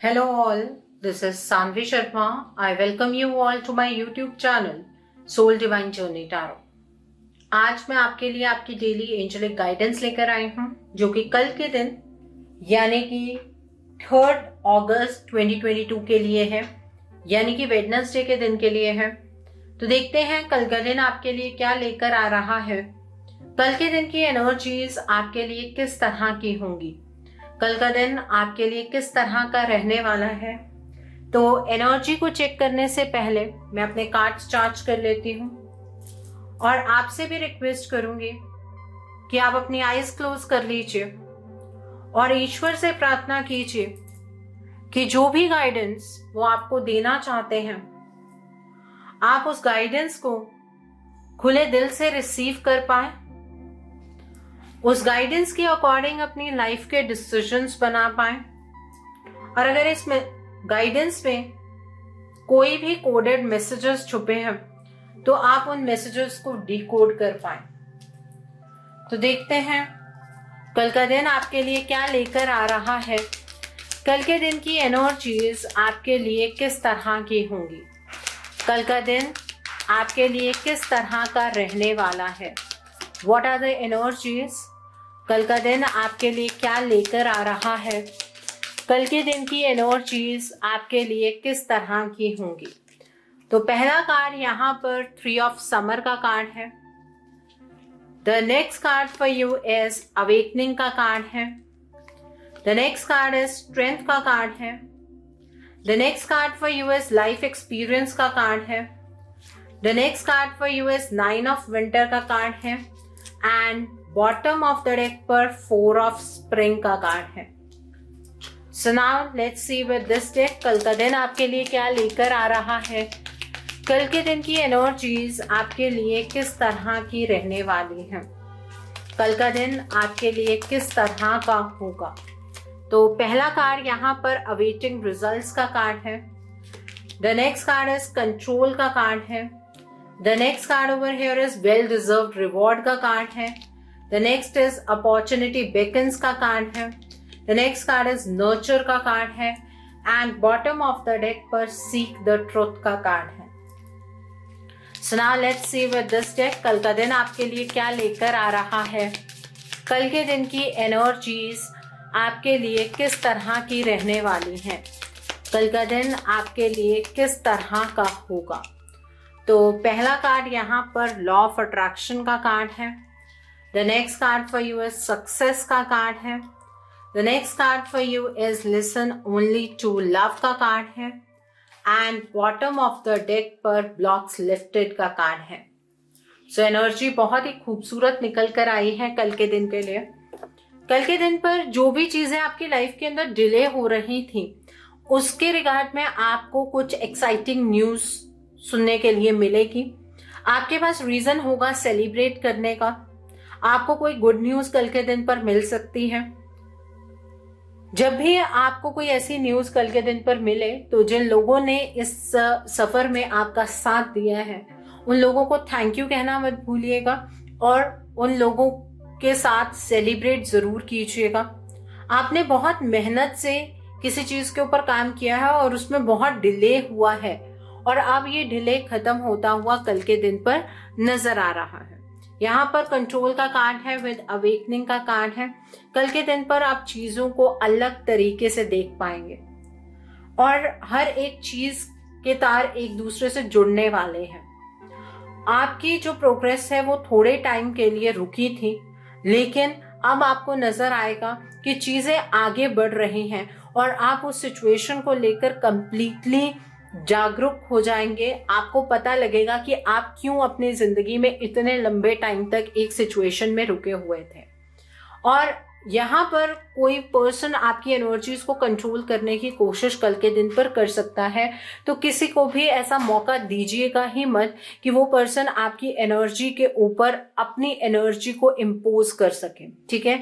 Hello all, this is Sanvi Sharma. I welcome you all to my YouTube channel Soul Divine Journey Tarot. आज मैं आपके लिए आपकी daily angelic guidance लेकर आई हूँ जो कि कल के दिन यानी कि 3 अगस्त 2022 के लिए है, यानी कि वेडनेसडे के दिन के लिए है। तो देखते हैं कल का दिन आपके लिए क्या लेकर आ रहा है। कल के दिन की एनर्जीज आपके लिए किस तरह की होंगी, कल का दिन आपके लिए किस तरह का रहने वाला है। तो एनर्जी को चेक करने से पहले मैं अपने कार्ड्स चार्ज कर लेती हूँ और आपसे भी रिक्वेस्ट करूंगी कि आप अपनी आईज क्लोज कर लीजिए और ईश्वर से प्रार्थना कीजिए कि जो भी गाइडेंस वो आपको देना चाहते हैं, आप उस गाइडेंस को खुले दिल से रिसीव कर पाए, उस गाइडेंस के अकॉर्डिंग अपनी लाइफ के डिसीजंस बना पाए। और अगर इस गाइडेंस में कोई भी कोडेड मैसेजेस छुपे हैं तो आप उन मैसेजेस को डिकोड कर पाए। तो देखते हैं कल का दिन आपके लिए क्या लेकर आ रहा है, कल के दिन की एनर्जीज आपके लिए किस तरह की होंगी, कल का दिन आपके लिए किस तरह का रहने वाला है। What are the energies? कल का दिन आपके लिए क्या लेकर आ रहा है, कल के दिन की एनर्जीज आपके लिए किस तरह की होंगी। तो पहला कार्ड यहाँ पर 3 ऑफ समर का कार्ड है। The next card for you is awakening का कार्ड है। The next card is strength का कार्ड है। The next card for you is life experience का कार्ड है। The next card for you is 9 of winter का card है and bottom of the deck पर 4 of spring का card है। So now let's see with this deck कल का दिन आपके लिए क्या लेकर आ रहा है, कल के दिन की एनर्जीज आपके लिए किस तरह की रहने वाली हैं, कल का दिन आपके लिए किस तरह का होगा। तो पहला कार्ड यहाँ पर अवेटिंग रिजल्ट्स का कार्ड है। The next card is control का कार्ड है। The next card over here is well deserved reward का कार्ड है। The next is opportunity beckons का कार्ड है। The next card is nurture का कार्ड है and bottom of the deck पर seek the truth का card है। So now let's see with this deck कल का दिन आपके लिए क्या लेकर आ रहा है, कल के दिन की एनर्जीज आपके लिए किस तरह की रहने वाली हैं, कल का दिन आपके लिए किस तरह का होगा। तो पहला कार्ड यहाँ पर लॉ ऑफ अट्रैक्शन का कार्ड है। The next card for you is success का कार्ड है। The next card for you is listen only to love का कार्ड है and bottom of the deck पर ब्लॉक्स लिफ्टेड का कार्ड है। So energy बहुत ही खूबसूरत निकल कर आई है कल के दिन के लिए। कल के दिन पर जो भी चीजें आपकी लाइफ के अंदर डिले हो रही थी उसके रिगार्ड में आपको कुछ एक्साइटिंग न्यूज सुनने के लिए मिलेगी। आपके पास रीजन होगा सेलिब्रेट करने का। आपको कोई गुड न्यूज कल के दिन पर मिल सकती है। जब भी आपको कोई ऐसी न्यूज कल के दिन पर मिले तो जिन लोगों ने इस सफर में आपका साथ दिया है उन लोगों को थैंक यू कहना मत भूलिएगा और उन लोगों के साथ सेलिब्रेट जरूर कीजिएगा। आपने बहुत मेहनत से किसी चीज के ऊपर काम किया है और उसमें बहुत डिले हुआ है और अब ये डिले खत्म होता हुआ कल के दिन पर नजर आ रहा है। यहाँ पर कंट्रोल का कार्ड है विद अवेकनिंग का कार्ड है। कल के दिन पर आप चीजों को अलग तरीके से देख पाएंगे और हर एक चीज के तार एक दूसरे से जुड़ने वाले हैं। आपकी जो प्रोग्रेस है वो थोड़े टाइम के लिए रुकी थी, लेकिन अब आपको नजर आएगा कि चीजें आगे बढ़ रही हैं और आप उस सिचुएशन को लेकर कंप्लीटली जागरूक हो जाएंगे। आपको पता लगेगा कि आप क्यों अपनी जिंदगी में इतने लंबे टाइम तक एक सिचुएशन में रुके हुए थे। और यहाँ पर कोई पर्सन आपकी एनर्जीज को कंट्रोल करने की कोशिश कल के दिन पर कर सकता है, तो किसी को भी ऐसा मौका दीजिएगा ही मत कि वो पर्सन आपकी एनर्जी के ऊपर अपनी एनर्जी को इम्पोज कर सके। ठीक है,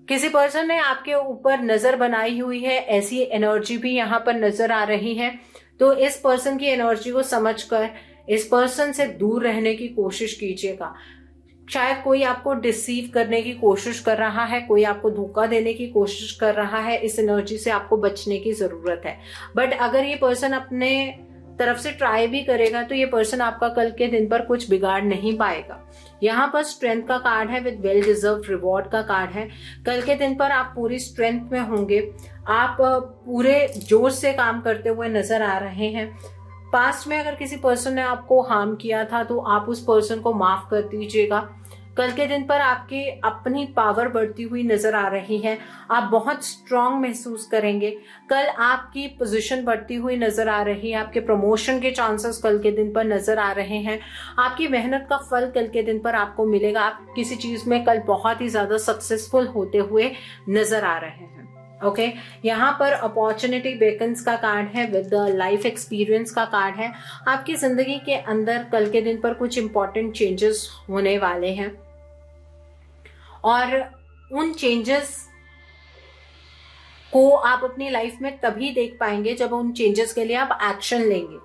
किसी पर्सन ने आपके ऊपर नजर बनाई हुई है, ऐसी एनर्जी भी यहाँ पर नजर आ रही है। तो इस पर्सन की एनर्जी को समझकर इस पर्सन से दूर रहने की कोशिश कीजिएगा। शायद कोई आपको डिसीव करने की कोशिश कर रहा है, कोई आपको धोखा देने की कोशिश कर रहा है। इस एनर्जी से आपको बचने की जरूरत है। बट अगर ये पर्सन अपने तरफ से ट्राई भी करेगा तो ये पर्सन आपका कल के दिन पर कुछ बिगाड़ नहीं पाएगा। यहाँ पर स्ट्रेंथ का कार्ड है विद वेल डिजर्व रिवॉर्ड का कार्ड है। कल के दिन पर आप पूरी स्ट्रेंथ में होंगे, आप पूरे जोश से काम करते हुए नजर आ रहे हैं। पास्ट में अगर किसी पर्सन ने आपको हार्म किया था तो आप उस पर्सन को माफ कर दीजिएगा। कल के दिन पर आपकी अपनी पावर बढ़ती हुई नजर आ रही है, आप बहुत स्ट्रांग महसूस करेंगे। कल आपकी पोजीशन बढ़ती हुई नजर आ रही है, आपके प्रमोशन के चांसेस कल के दिन पर नजर आ रहे हैं। आपकी मेहनत का फल कल के दिन पर आपको मिलेगा। आप किसी चीज में कल बहुत ही ज्यादा सक्सेसफुल होते हुए नजर आ रहे हैं। ओके यहाँ पर अपॉर्चुनिटी बेकन्स का कार्ड है विद लाइफ एक्सपीरियंस का कार्ड है। आपकी जिंदगी के अंदर कल के दिन पर कुछ इंपॉर्टेंट चेंजेस होने वाले हैं और उन चेंजेस को आप अपनी लाइफ में तभी देख पाएंगे जब उन चेंजेस के लिए आप एक्शन लेंगे।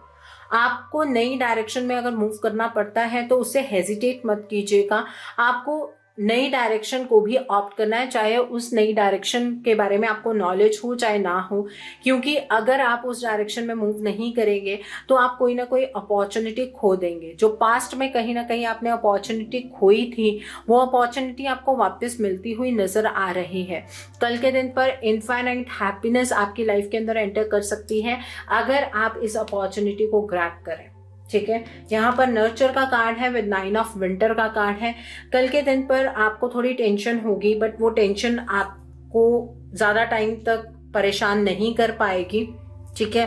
आपको नई डायरेक्शन में अगर मूव करना पड़ता है तो उससे हेजिटेट मत कीजिएगा। आपको नई डायरेक्शन को भी ऑप्ट करना है, चाहे उस नई डायरेक्शन के बारे में आपको नॉलेज हो चाहे ना हो, क्योंकि अगर आप उस डायरेक्शन में मूव नहीं करेंगे तो आप कोई ना कोई अपॉर्चुनिटी खो देंगे। जो पास्ट में कहीं ना कहीं आपने अपॉर्चुनिटी खोई थी वो अपॉर्चुनिटी आपको वापस मिलती हुई नजर आ रही है। कल के दिन पर इनफाइनाइट हैप्पीनेस आपकी लाइफ के अंदर एंटर कर सकती है अगर आप इस अपॉर्चुनिटी को ग्रैब करें। ठीक है, यहाँ पर नर्चर का कार्ड है विद 9 ऑफ विंटर का कार्ड है। कल के दिन पर आपको थोड़ी टेंशन होगी, बट वो टेंशन आपको ज्यादा टाइम तक परेशान नहीं कर पाएगी। ठीक है,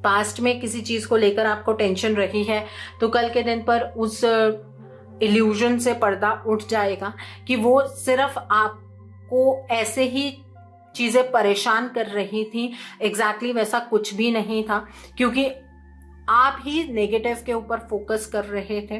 पास्ट में किसी चीज को लेकर आपको टेंशन रही है तो कल के दिन पर उस इल्यूजन से पर्दा उठ जाएगा कि वो सिर्फ आपको ऐसे ही चीजें परेशान कर रही थी। एग्जैक्टली वैसा कुछ भी नहीं था, क्योंकि आप ही नेगेटिव के ऊपर फोकस कर रहे थे।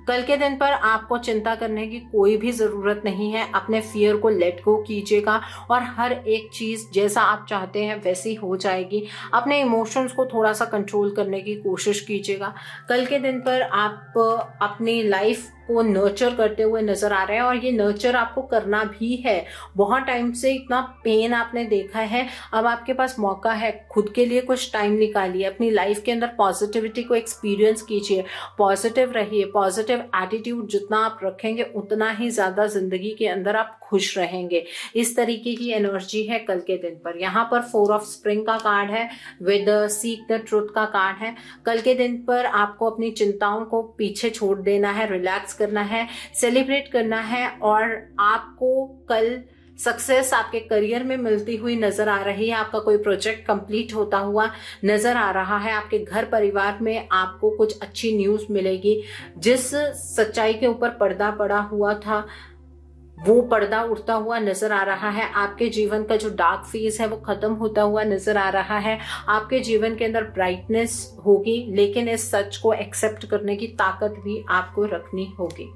कल के दिन पर आपको चिंता करने की कोई भी जरूरत नहीं है। अपने फियर को लेट गो कीजिएगा और हर एक चीज जैसा आप चाहते हैं वैसी हो जाएगी। अपने इमोशंस को थोड़ा सा कंट्रोल करने की कोशिश कीजिएगा। कल के दिन पर आप अपनी लाइफ को नर्चर करते हुए नजर आ रहे हैं और ये नर्चर आपको करना भी है। बहुत टाइम से इतना पेन आपने देखा है, अब आपके पास मौका है, खुद के लिए कुछ टाइम निकालिए। अपनी लाइफ के अंदर पॉजिटिविटी को एक्सपीरियंस कीजिए, पॉजिटिव रहिए। पॉजिटिव एटीट्यूड जितना आप रखेंगे उतना ही ज्यादा जिंदगी के अंदर आप खुश रहेंगे। इस तरीके की एनर्जी है कल के दिन पर। यहाँ पर 4 ऑफ स्प्रिंग का कार्ड है विद सीक द ट्रुथ का कार्ड है। कल के दिन पर आपको अपनी चिंताओं को पीछे छोड़ देना है, रिलैक्स करना है, सेलिब्रेट करना है और आपको कल सक्सेस आपके करियर में मिलती हुई नजर आ रही है। आपका कोई प्रोजेक्ट कंप्लीट होता हुआ नजर आ रहा है। आपके घर परिवार में आपको कुछ अच्छी न्यूज मिलेगी। जिस सच्चाई के ऊपर पर्दा पड़ा हुआ था वो पर्दा उठता हुआ नजर आ रहा है। आपके जीवन का जो डार्क फेज है वो खत्म होता हुआ नजर आ रहा है। आपके जीवन के अंदर ब्राइटनेस होगी, लेकिन इस सच को एक्सेप्ट करने की ताकत भी आपको रखनी होगी।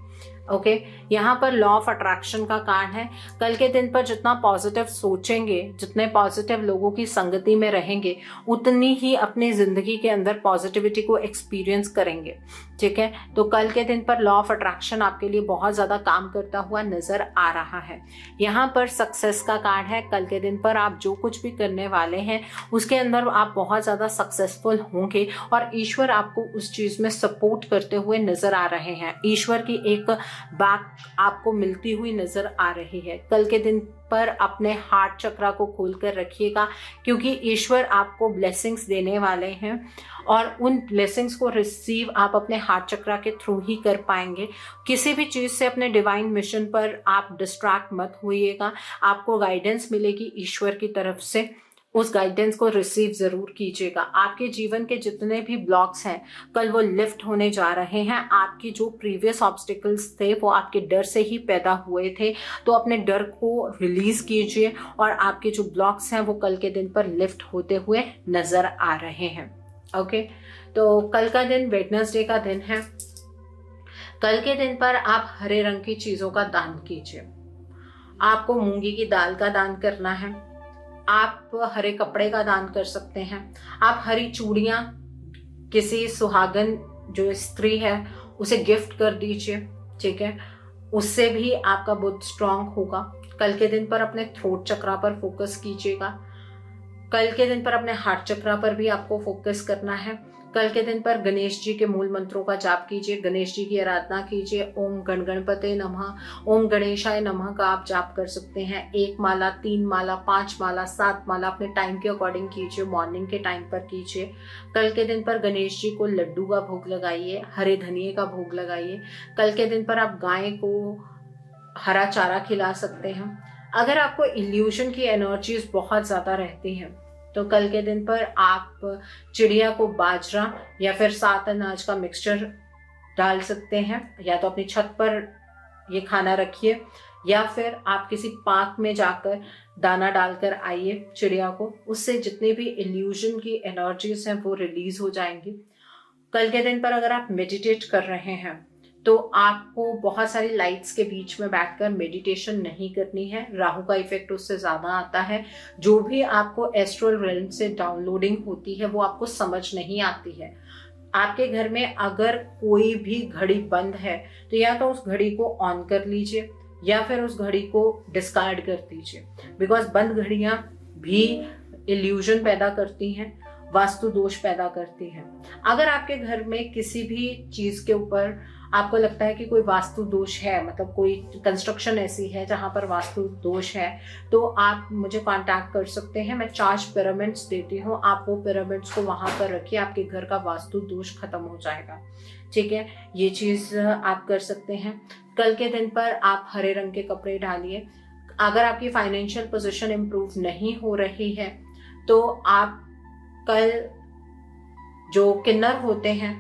ओके यहाँ पर लॉ ऑफ अट्रैक्शन का कार्ड है। कल के दिन पर जितना पॉजिटिव सोचेंगे, जितने पॉजिटिव लोगों की संगति में रहेंगे, उतनी ही अपनी जिंदगी के अंदर पॉजिटिविटी को एक्सपीरियंस करेंगे। ठीक है, तो कल के दिन पर लॉ ऑफ अट्रैक्शन आपके लिए बहुत ज्यादा काम करता हुआ नजर आ रहा है। यहाँ पर सक्सेस का कार्ड है। कल के दिन पर आप जो कुछ भी करने वाले हैं उसके अंदर आप बहुत ज्यादा सक्सेसफुल होंगे और ईश्वर आपको उस चीज में सपोर्ट करते हुए नजर आ रहे हैं। ईश्वर की एक बैक आपको मिलती हुई नजर आ रही है। कल के दिन पर अपने हार्ट चक्रा को खोलकर रखिएगा, क्योंकि ईश्वर आपको ब्लेसिंग्स देने वाले हैं और उन ब्लेसिंग्स को रिसीव आप अपने हार्ट चक्रा के थ्रू ही कर पाएंगे। किसी भी चीज से अपने डिवाइन मिशन पर आप डिस्ट्रैक्ट मत होइएगा। आपको गाइडेंस मिलेगी ईश्वर की तरफ से, उस गाइडेंस को रिसीव जरूर कीजिएगा। आपके जीवन के जितने भी ब्लॉक्स हैं कल वो लिफ्ट होने जा रहे हैं। आपकी जो प्रीवियस ऑब्स्टिकल्स थे वो आपके डर से ही पैदा हुए थे, तो अपने डर को रिलीज कीजिए और आपके जो ब्लॉक्स हैं वो कल के दिन पर लिफ्ट होते हुए नजर आ रहे हैं। ओके, तो कल का दिन वेडनेसडे का दिन है। कल के दिन पर आप हरे रंग की चीजों का दान कीजिए। आपको मूंगी की दाल का दान करना है, आप हरे कपड़े का दान कर सकते हैं, आप हरी चूड़ियां किसी सुहागन जो स्त्री है उसे गिफ्ट कर दीजिए। ठीक है, उससे भी आपका बुध स्ट्रांग होगा। कल के दिन पर अपने थ्रोट चक्रा पर फोकस कीजिएगा। कल के दिन पर अपने हार्ट चक्रा पर भी आपको फोकस करना है। कल के दिन पर गणेश जी के मूल मंत्रों का जाप कीजिए, गणेश जी की आराधना कीजिए। ओम गण गणपते नमः, ओम गणेशाय नमः का आप जाप कर सकते हैं। 1 माला, 3 माला, 5 माला, 7 माला अपने टाइम के अकॉर्डिंग कीजिए, मॉर्निंग के टाइम पर कीजिए। कल के दिन पर गणेश जी को लड्डू का भोग लगाइए, हरे धनिये का भोग लगाइए। कल के दिन पर आप गाय को हरा चारा खिला सकते हैं। अगर आपको इल्यूशन की एनर्जीज बहुत ज्यादा रहती हैं तो कल के दिन पर आप चिड़िया को बाजरा या फिर 7 अनाज का मिक्सचर डाल सकते हैं, या तो अपनी छत पर ये खाना रखिए, या फिर आप किसी पार्क में जाकर दाना डालकर आइए चिड़िया को। उससे जितने भी इल्यूजन की एनर्जीज हैं वो रिलीज हो जाएंगी। कल के दिन पर अगर आप मेडिटेट कर रहे हैं तो आपको बहुत सारी लाइट्स के बीच में बैठकर मेडिटेशन नहीं करनी है, राहु का इफेक्ट उससे ज्यादा आता है। जो भी आपको एस्ट्रल रेल्म से डाउनलोडिंग होती है वो आपको समझ नहीं आती है। आपके घर में अगर कोई भी घड़ी बंद है तो या तो उस घड़ी को ऑन कर लीजिए या फिर उस घड़ी को डिस्कार्ड कर दीजिए, बिकॉज बंद घड़ियां भी इल्यूजन पैदा करती हैं, वास्तु दोष पैदा करती है। अगर आपके घर में किसी भी चीज के ऊपर आपको लगता है कि कोई वास्तु दोष है, मतलब कोई कंस्ट्रक्शन ऐसी है जहां पर वास्तु दोष है, तो आप मुझे कांटेक्ट कर सकते हैं। मैं चार्ज पिरामिड्स देती हूँ, आप वो पिरामिड्स को वहां पर रखिए, आपके घर का वास्तु दोष खत्म हो जाएगा। ठीक है, ये चीज आप कर सकते हैं। कल के दिन पर आप हरे रंग के कपड़े डालिए। अगर आपकी फाइनेंशियल पोजीशन इंप्रूव नहीं हो रही है तो आप कल जो किन्नर होते हैं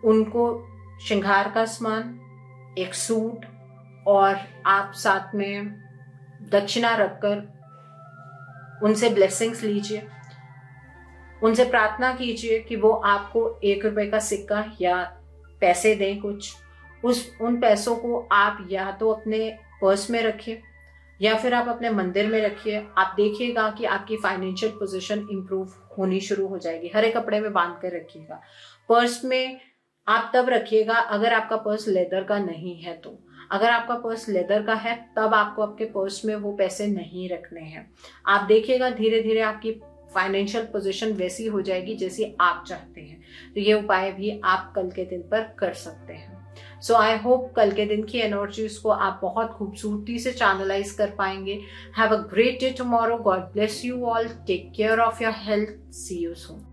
उनको श्रृंगार का सामान, एक सूट और आप साथ में दक्षिणा रखकर उनसे ब्लेसिंग्स लीजिए। उनसे प्रार्थना कीजिए कि वो आपको 1 रुपए का सिक्का या पैसे दें कुछ। उन पैसों को आप या तो अपने पर्स में रखिए या फिर आप अपने मंदिर में रखिए। आप देखिएगा कि आपकी फाइनेंशियल पोजीशन इंप्रूव होनी शुरू हो जाएगी। हरे कपड़े में बांध कर रखिएगा। पर्स में आप तब रखिएगा अगर आपका पर्स लेदर का नहीं है तो। अगर आपका पर्स लेदर का है तब आपको आपके पर्स में वो पैसे नहीं रखने हैं। आप देखिएगा धीरे धीरे आपकी फाइनेंशियल पोजीशन वैसी हो जाएगी जैसी आप चाहते हैं। तो ये उपाय भी आप कल के दिन पर कर सकते हैं। सो आई होप कल के दिन की एनर्जीज को आप बहुत खूबसूरती से चैनलाइज कर पाएंगे। Have a great day tomorrow. God bless you all. Take care of your health. See you soon.